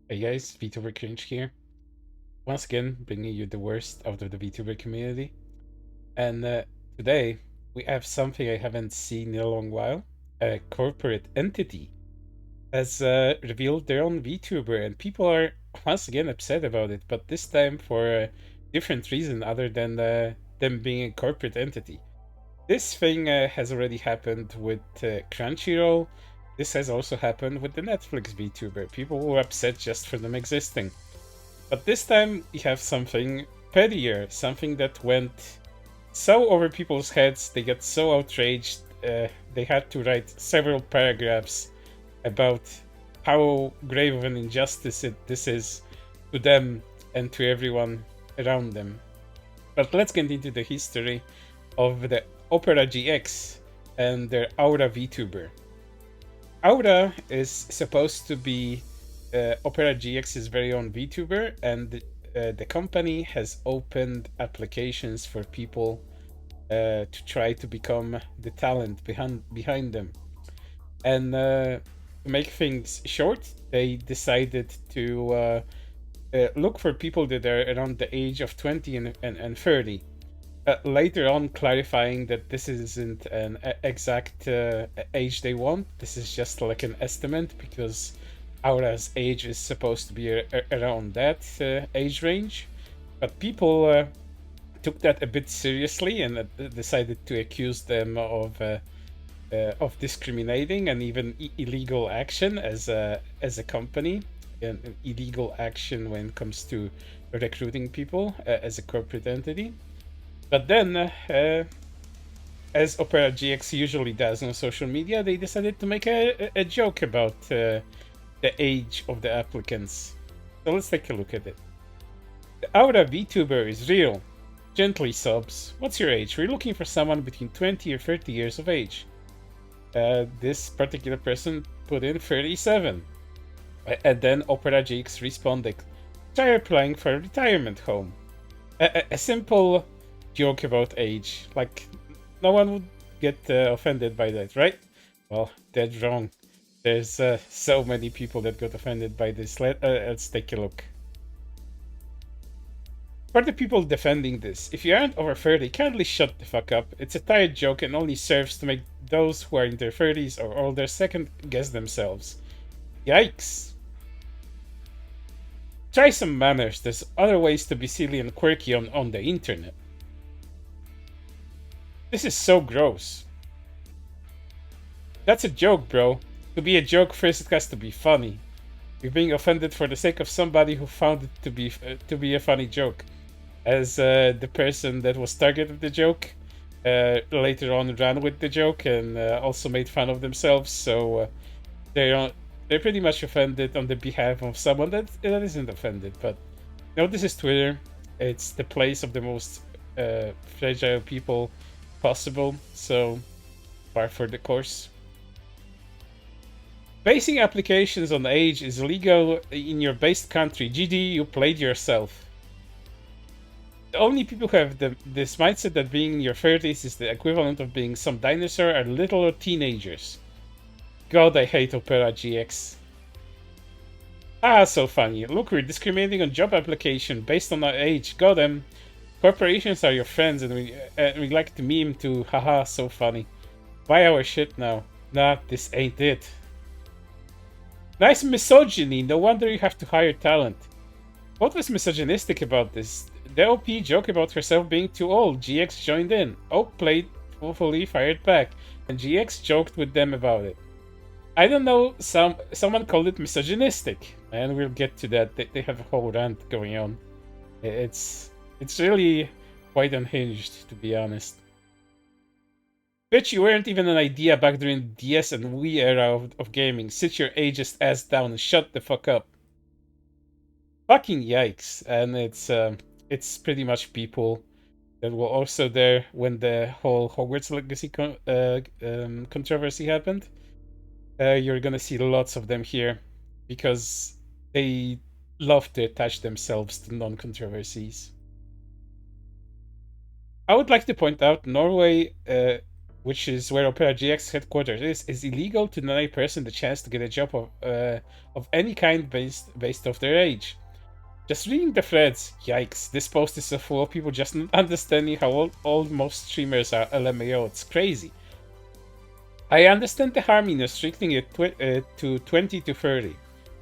Hey guys, VTuber Cringe here. Once again, bringing you the worst out of the VTuber community. And today, we have something I haven't seen in a long while. A corporate entity has revealed their own VTuber, and people are once again upset about it, but this time for a different reason other than them being a corporate entity. This thing has already happened with Crunchyroll. This has also happened with the Netflix VTuber. People were upset just for them existing. But this time we have something pettier, something that went so over people's heads, they got so outraged, they had to write several paragraphs about how grave of an injustice this is to them and to everyone around them. But let's get into the history of the Opera GX and their Aura VTuber. Aura is supposed to be Opera GX's very own VTuber, and the company has opened applications for people to try to become the talent behind them. And to make things short, they decided to look for people that are around the age of 20 and 30. Later on, clarifying that this isn't an exact age they want. This is just like an estimate because Aura's age is supposed to be around that age range. But people took that a bit seriously and decided to accuse them of discriminating and even illegal action as a company, an illegal action when it comes to recruiting people as a corporate entity. But then, as Opera GX usually does on social media, they decided to make a joke about the age of the applicants. So let's take a look at it. The Aura VTuber is real. Gently sobs. What's your age? We're looking for someone between 20 or 30 years of age. This particular person put in 37. And then Opera GX responded, try applying for a retirement home. A simple joke about age. Like, no one would get offended by that, right? Well, dead wrong. There's so many people that got offended by this. Let's take a look. For the people defending this, if you aren't over 30, kindly shut the fuck up. It's a tired joke and only serves to make those who are in their 30s or older second guess themselves. Yikes. Try some manners. There's other ways to be silly and quirky on the internet. This is so gross. That's a joke, bro. To be a joke, first it has to be funny. You're being offended for the sake of somebody who found it to be a funny joke. As the person that was targeted the joke later on ran with the joke and also made fun of themselves. So they're pretty much offended on the behalf of someone that isn't offended. But you know, this is Twitter. It's the place of the most fragile people possible, so par for the course. Basing applications on age is illegal in your based country. GD, you played yourself. The only people who have this mindset that being in your 30s is the equivalent of being some dinosaur are little teenagers. God, I hate Opera GX. Ah, so funny. Look, we're discriminating on job application based on our age. God, corporations are your friends, and we like to meme too. Haha, so funny. Buy our shit now. Nah, this ain't it. Nice misogyny. No wonder you have to hire talent. What was misogynistic about this? The OP joke about herself being too old. GX joined in. Oak played, hopefully fired back, and GX joked with them about it. I don't know. Someone called it misogynistic, and we'll get to that. They have a whole rant going on. It's really quite unhinged, to be honest. Bitch, you weren't even an idea back during the DS and Wii era of gaming. Sit your ageist ass down and shut the fuck up. Fucking yikes. And it's pretty much people that were also there when the whole Hogwarts Legacy controversy happened. You're gonna see lots of them here because they love to attach themselves to non-controversies. I would like to point out Norway which is where Opera GX headquarters is illegal to deny a person the chance to get a job of any kind based off their age. Just reading the threads, yikes, this post is so full of people just not understanding how old most streamers are LMAO, it's crazy. I understand the harm in restricting it to 20 to 30.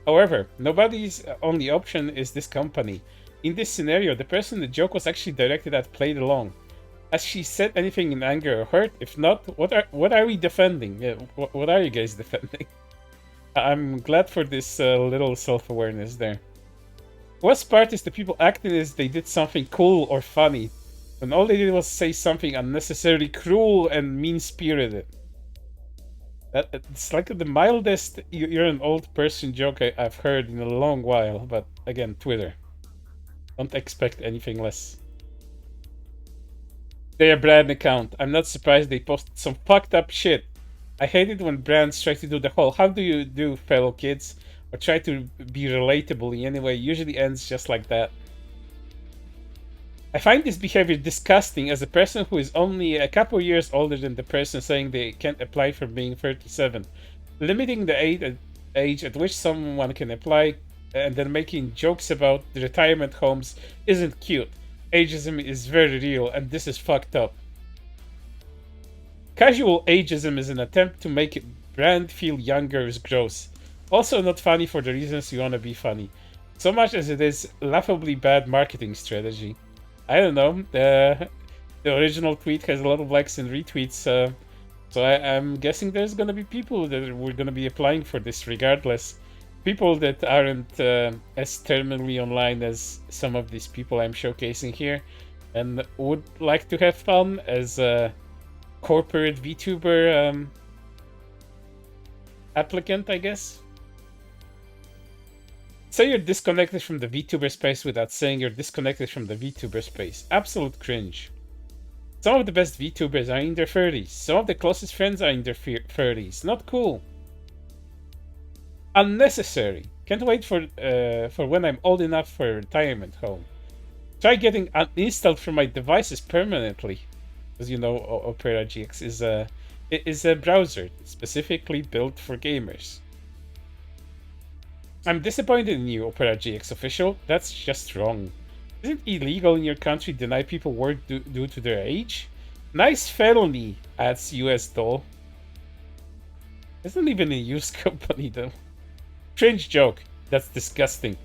However, nobody's only option is this company. In this scenario, the person the joke was actually directed at played along. Has she said anything in anger or hurt? If not, what are we defending? What are you guys defending? I'm glad for this little self-awareness there. Worst part is the people acting as they did something cool or funny, when all they did was say something unnecessarily cruel and mean-spirited. It's like the mildest "you're an old person" joke I've heard in a long while, but again, Twitter. Don't expect anything less. Their brand account. I'm not surprised they posted some fucked up shit. I hate it when brands try to do the whole "how do you do, fellow kids?" or try to be relatable in any way. Usually ends just like that. I find this behavior disgusting as a person who is only a couple years older than the person saying they can't apply for being 37. Limiting the age at which someone can apply and then making jokes about the retirement homes isn't cute. Ageism is very real, and this is fucked up. Casual ageism is an attempt to make a brand feel younger is gross. Also not funny for the reasons you want to be funny. So much as it is laughably bad marketing strategy. I don't know, the original tweet has a lot of likes and retweets, so I'm guessing there's gonna be people that were gonna be applying for this regardless. People that aren't as terminally online as some of these people I'm showcasing here, and would like to have fun as a corporate VTuber applicant, I guess. Say you're disconnected from the VTuber space without saying you're disconnected from the VTuber space. Absolute cringe. Some of the best VTubers are in their 30s. Some of the closest friends are in their 30s. Not cool. Unnecessary. Can't wait for when I'm old enough for a retirement home. Try getting uninstalled from my devices permanently. As you know, Opera GX is a browser specifically built for gamers. I'm disappointed in you, Opera GX official. That's just wrong. Isn't it illegal in your country to deny people work due to their age? Nice felony, adds US doll. It's not even a used company though. Cringe joke. That's disgusting.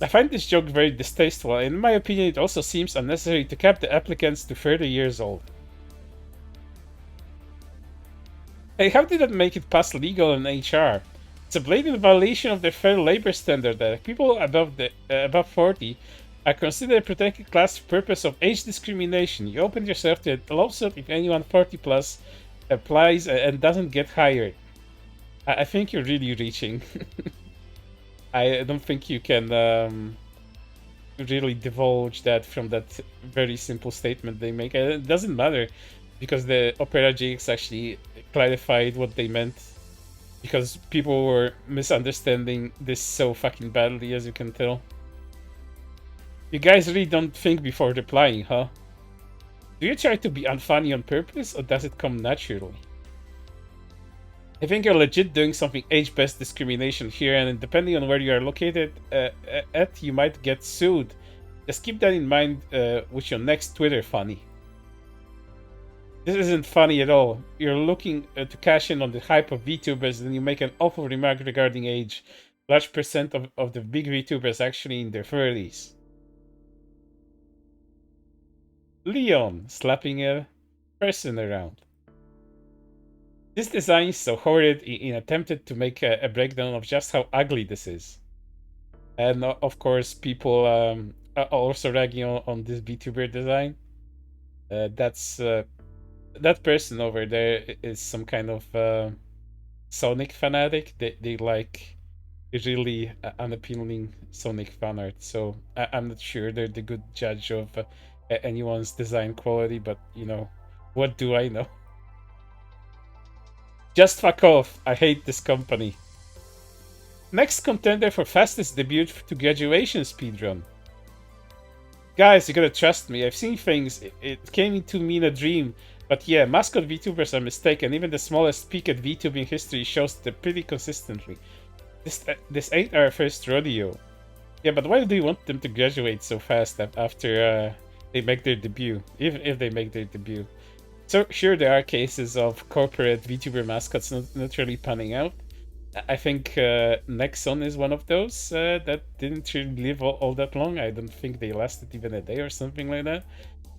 I find this joke very distasteful, and in my opinion it also seems unnecessary to cap the applicants to 30 years old. Hey, how did that make it pass legal in HR? It's a blatant violation of the fair labor standard that people above 40 are considered a protected class for purpose of age discrimination. You open yourself to a lawsuit if anyone 40 plus applies and doesn't get hired. I think you're really reaching. I don't think you can really divulge that from that very simple statement they make. It doesn't matter because the Opera GX actually clarified what they meant. Because people were misunderstanding this so fucking badly, as you can tell. You guys really don't think before replying, huh? Do you try to be unfunny on purpose, or does it come naturally? I think you're legit doing something age-based discrimination here, and depending on where you are located at, you might get sued. Just keep that in mind with your next Twitter funny. This isn't funny at all. You're looking to cash in on the hype of VTubers, and you make an awful remark regarding age. Large percent of the big VTubers actually in their 30s. Leon slapping a person around. This design is so horrid in attempted to make a breakdown of just how ugly this is. And of course people are also ragging on this VTuber design. That person over there is some kind of Sonic fanatic. They like really unappealing Sonic fan art, so I'm not sure they're the good judge of anyone's design quality, but you know, what do I know? Just fuck off, I hate this company. Next contender for fastest debut to graduation speedrun. Guys, you gotta trust me, I've seen things, it came into me in a dream, But yeah, mascot VTubers are mistaken. Even the smallest peek at VTubing history shows that pretty consistently. This ain't our first rodeo. Yeah, but why do you want them to graduate so fast after they make their debut? If they make their debut. So sure, there are cases of corporate VTuber mascots not really panning out. I think Nexon is one of those that didn't really live all that long. I don't think they lasted even a day or something like that.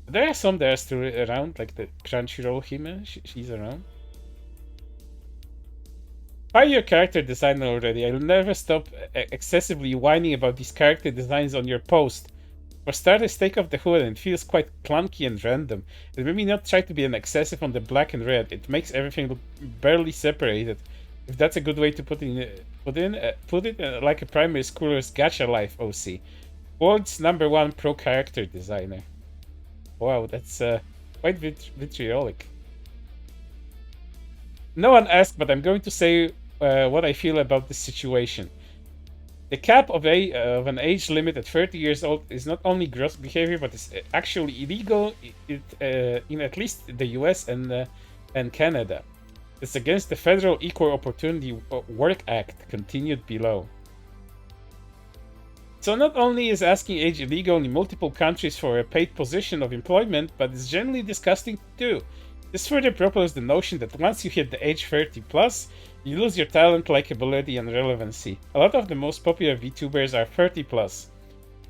There are some that are still around, like the Crunchyroll Hime. She's around. Fire your character designer already. I'll never stop excessively whining about these character designs on your post. For starters, take off the hood and it feels quite clunky and random. And maybe not try to be an excessive on the black and red. It makes everything look barely separated. If that's a good way to put it like a primary schooler's gacha life OC. World's #1 pro character designer. Wow, that's quite vitriolic. No one asked, but I'm going to say what I feel about this situation. The cap of an age limit at 30 years old is not only gross behavior, but is actually illegal in at least the US and Canada. It's against the Federal Equal Opportunity Work Act, continued below. So not only is asking age illegal in multiple countries for a paid position of employment, but it's generally disgusting too. This further propels the notion that once you hit the age 30 plus, you lose your talent, likability, and relevancy. A lot of the most popular VTubers are 30 plus.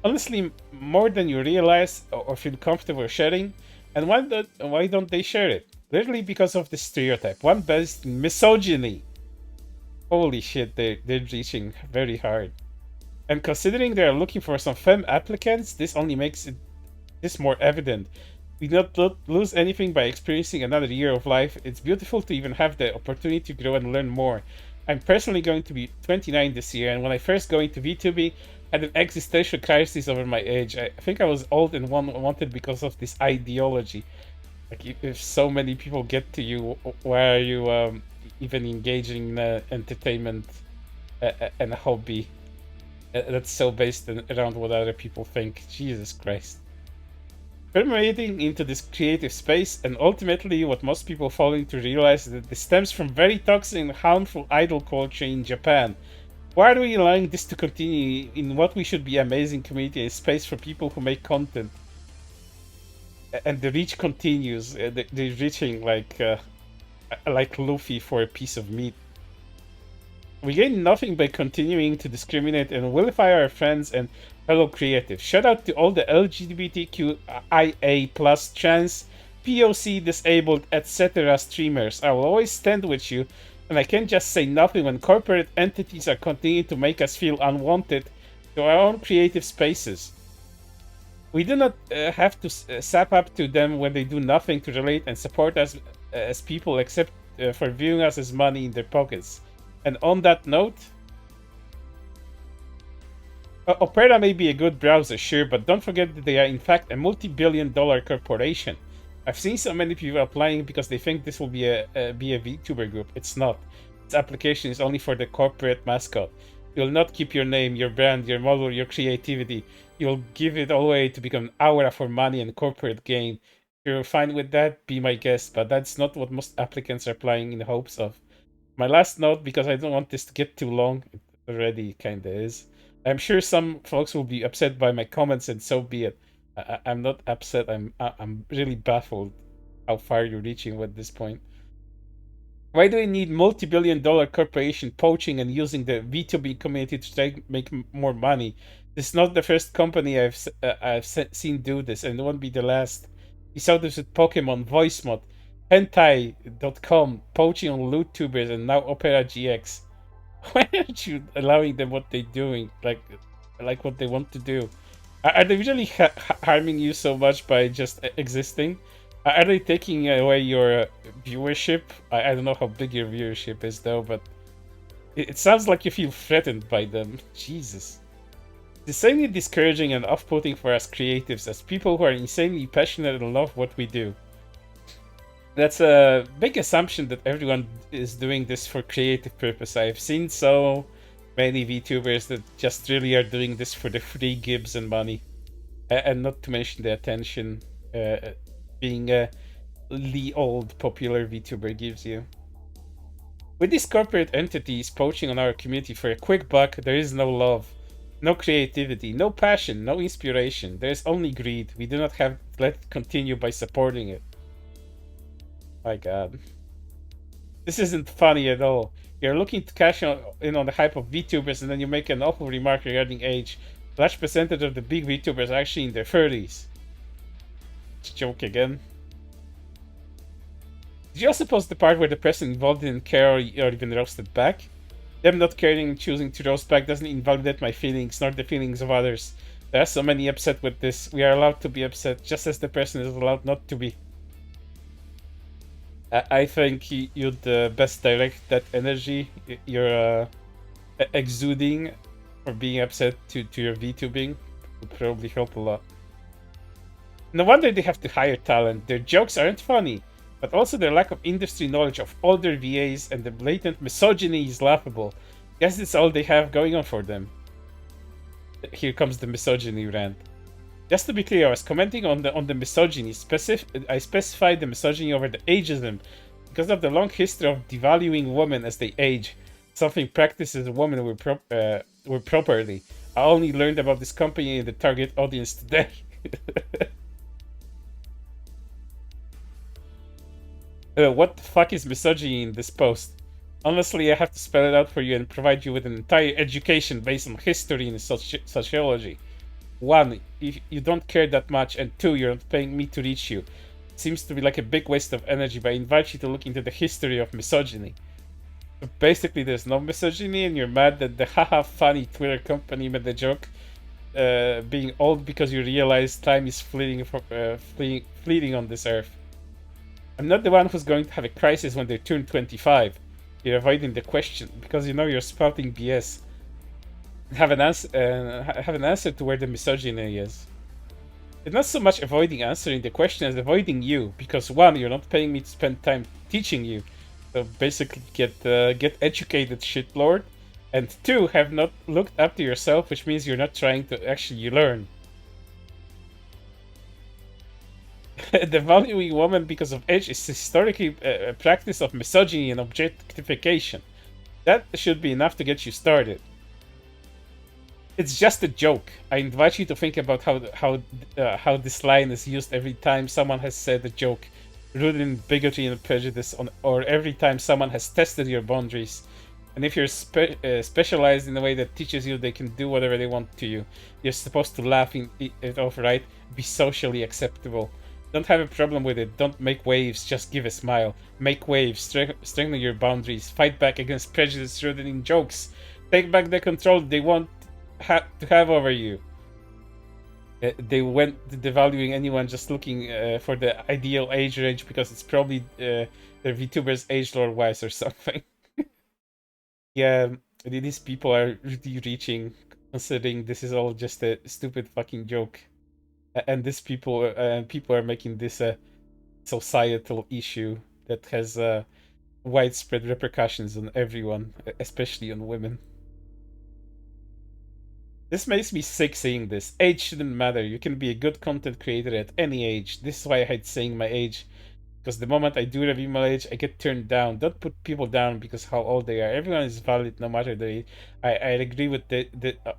Honestly, more than you realize or feel comfortable sharing, and why don't they share it? Literally because of the stereotype. One based in misogyny. Holy shit, they're reaching very hard. And considering they are looking for some femme applicants, this only makes this more evident. We do not lose anything by experiencing another year of life. It's beautiful to even have the opportunity to grow and learn more. I'm personally going to be 29 this year, and when I first got into VTubing, I had an existential crisis over my age. I think I was old and wanted because of this ideology. Like, if so many people get to you, why are you even engaging in entertainment and a hobby that's so based around what other people think? Jesus Christ. Permeating into this creative space, and ultimately what most people failing to realize is that this stems from very toxic and harmful idol culture in Japan. Why are we allowing this to continue in what we should be amazing community and space for people who make content? And the reach continues. They're reaching like Luffy for a piece of meat. We gain nothing by continuing to discriminate and vilify our friends and fellow creatives. Shout out to all the LGBTQIA+, trans, POC, disabled, etc. streamers. I will always stand with you, and I can't just say nothing when corporate entities are continuing to make us feel unwanted to our own creative spaces. We do not have to sap up to them when they do nothing to relate and support us as people, except for viewing us as money in their pockets. And on that note, Opera may be a good browser, sure, but don't forget that they are in fact a multi-billion-dollar corporation. I've seen so many people applying because they think this will be a VTuber group. It's not. Its application is only for the corporate mascot. You'll not keep your name, your brand, your model, your creativity. You'll give it all away to become an aura for money and corporate gain. If you're fine with that, be my guest, but that's not what most applicants are applying in hopes of. My last note, because I don't want this to get too long, it already kinda is. I'm sure some folks will be upset by my comments, and so be it. I'm not upset. I'm really baffled how far you're reaching at this point. Why do we need multi-billion-dollar corporation poaching and using the VTuber community to make more money? This is not the first company I've seen do this, and it won't be the last. We saw this with Pokemon, VoiceMod, Hentai.com, poaching on loot tubers, and now Opera GX. Why aren't you allowing them what they're doing, like what they want to do? Are they really harming you so much by just existing? Are they taking away your viewership? I don't know how big your viewership is though, but it sounds like you feel threatened by them. Jesus. It's insanely discouraging and off-putting for us creatives as people who are insanely passionate and love what we do. That's a big assumption that everyone is doing this for creative purpose. I've seen so many VTubers that just really are doing this for the free gibs and money. And not to mention the attention being old popular VTuber gives you. With these corporate entities poaching on our community for a quick buck, there is no love, no creativity, no passion, no inspiration. There is only greed. We do not have to let it continue by supporting it. My god. This isn't funny at all. You're looking to cash in on the hype of VTubers and then you make an awful remark regarding age. A large percentage of the big VTubers are actually in their 30s. Joke again. Did you also post the part where the person involved didn't care or even roasted back? Them not caring and choosing to roast back doesn't invalidate my feelings, nor the feelings of others. There are so many upset with this. We are allowed to be upset, just as the person is allowed not to be. I think you'd best direct that energy you're exuding or being upset to your VTubing. Would probably help a lot. No wonder they have to hire talent. Their jokes aren't funny, but also their lack of industry knowledge of older VAs and the blatant misogyny is laughable. Guess it's all they have going on for them. Here comes the misogyny rant. Just to be clear, I was commenting on the misogyny. I specified the misogyny over the ageism because of the long history of devaluing women as they age, something practiced as women were properly. I only learned about this company and the target audience today. What the fuck is misogyny in this post? Honestly, I have to spell it out for you and provide you with an entire education based on history and sociology. 1, you don't care that much, and 2, you're not paying me to reach you. It seems to be like a big waste of energy, but I invite you to look into the history of misogyny. So basically, there's no misogyny, and you're mad that the haha funny Twitter company made the joke being old because you realize time is fleeting on this earth. I'm not the one who's going to have a crisis when they turn 25. You're avoiding the question because you know you're spouting BS. Have an answer to where the misogyny is. It's not so much avoiding answering the question as avoiding you, because 1, you're not paying me to spend time teaching you, so basically get educated, shitlord, and 2, have not looked up to yourself, which means you're not trying to actually learn. Devaluing women because of age is historically a practice of misogyny and objectification. That should be enough to get you started. It's just a joke. I invite you to think about how this line is used every time someone has said a joke rooted in bigotry and prejudice, or every time someone has tested your boundaries. And if you're specialized in a way that teaches you they can do whatever they want to you, you're supposed to laugh it off, right? Be socially acceptable. Don't have a problem with it. Don't make waves. Just give a smile. Make waves. Strengthen your boundaries. Fight back against prejudice rooted in jokes. Take back the control they want to have over you. They went devaluing anyone just looking for the ideal age range because it's probably their VTubers age lore wise or something. Yeah, these people are really reaching, considering this is all just a stupid fucking joke, and people are making this a societal issue that has widespread repercussions on everyone, especially on women. This makes me sick seeing this. Age shouldn't matter. You can be a good content creator at any age. This is why I hate saying my age. Because the moment I do reveal my age, I get turned down. Don't put people down because how old they are. Everyone is valid no matter their age. I agree with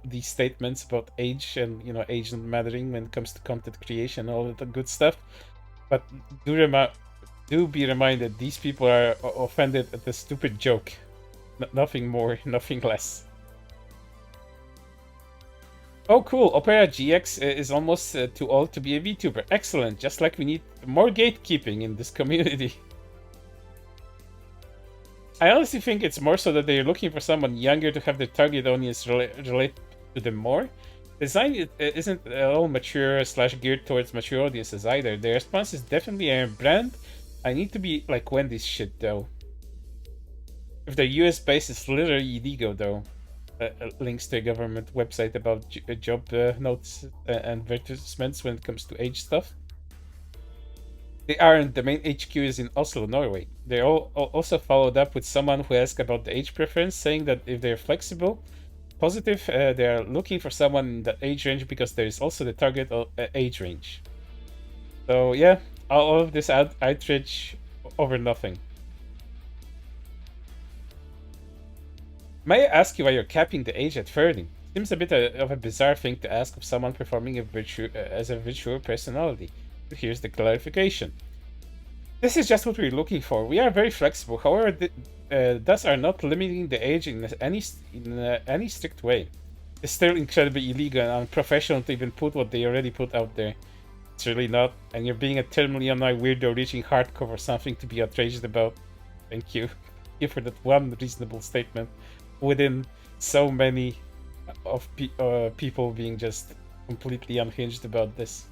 these statements about age and, you know, age not mattering when it comes to content creation and all of the good stuff. But do be reminded, these people are offended at the stupid joke. Nothing more, nothing less. Oh cool, Opera GX is almost too old to be a VTuber. Excellent, just like we need more gatekeeping in this community. I honestly think it's more so that they're looking for someone younger to have their target audience relate to them more. Design isn't at all mature / geared towards mature audiences either. Their response is definitely a brand. I need to be like Wendy's shit though. If they're US based, it's literally illegal though. Links to a government website about job notes and advertisements when it comes to age stuff. They aren't. The main HQ is in Oslo, Norway. They also followed up with someone who asked about the age preference, saying that if they're flexible, positive, they are looking for someone in that age range because there is also the target age range. So yeah, all of this outrage over nothing. May I ask you why you're capping the age at 30? Seems a bit of a bizarre thing to ask of someone performing as a virtual personality. But here's the clarification. This is just what we're looking for. We are very flexible, however, thus are not limiting the age in any strict way. It's still incredibly illegal and unprofessional to even put what they already put out there. It's really not, and you're being a terminally online weirdo reaching hardcore or something to be outraged about. Thank you. Thank you for that one reasonable statement within so many of people being just completely unhinged about this.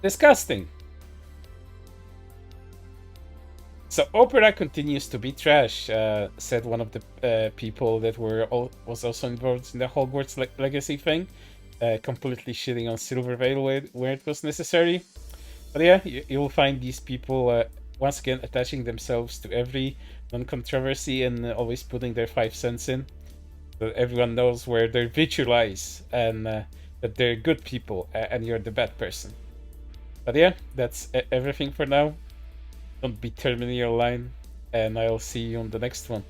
Disgusting. So Opera continues to be trash, said one of the people that was also involved in the Hogwarts Legacy thing, completely shitting on Silvervale where it was necessary. But yeah, you'll find these people once again attaching themselves to every non-controversy and always putting their 5 cents in, so everyone knows where their virtue lies and that they're good people and you're the bad person. But yeah, that's everything for now. Don't be terminally online, and I'll see you on the next one.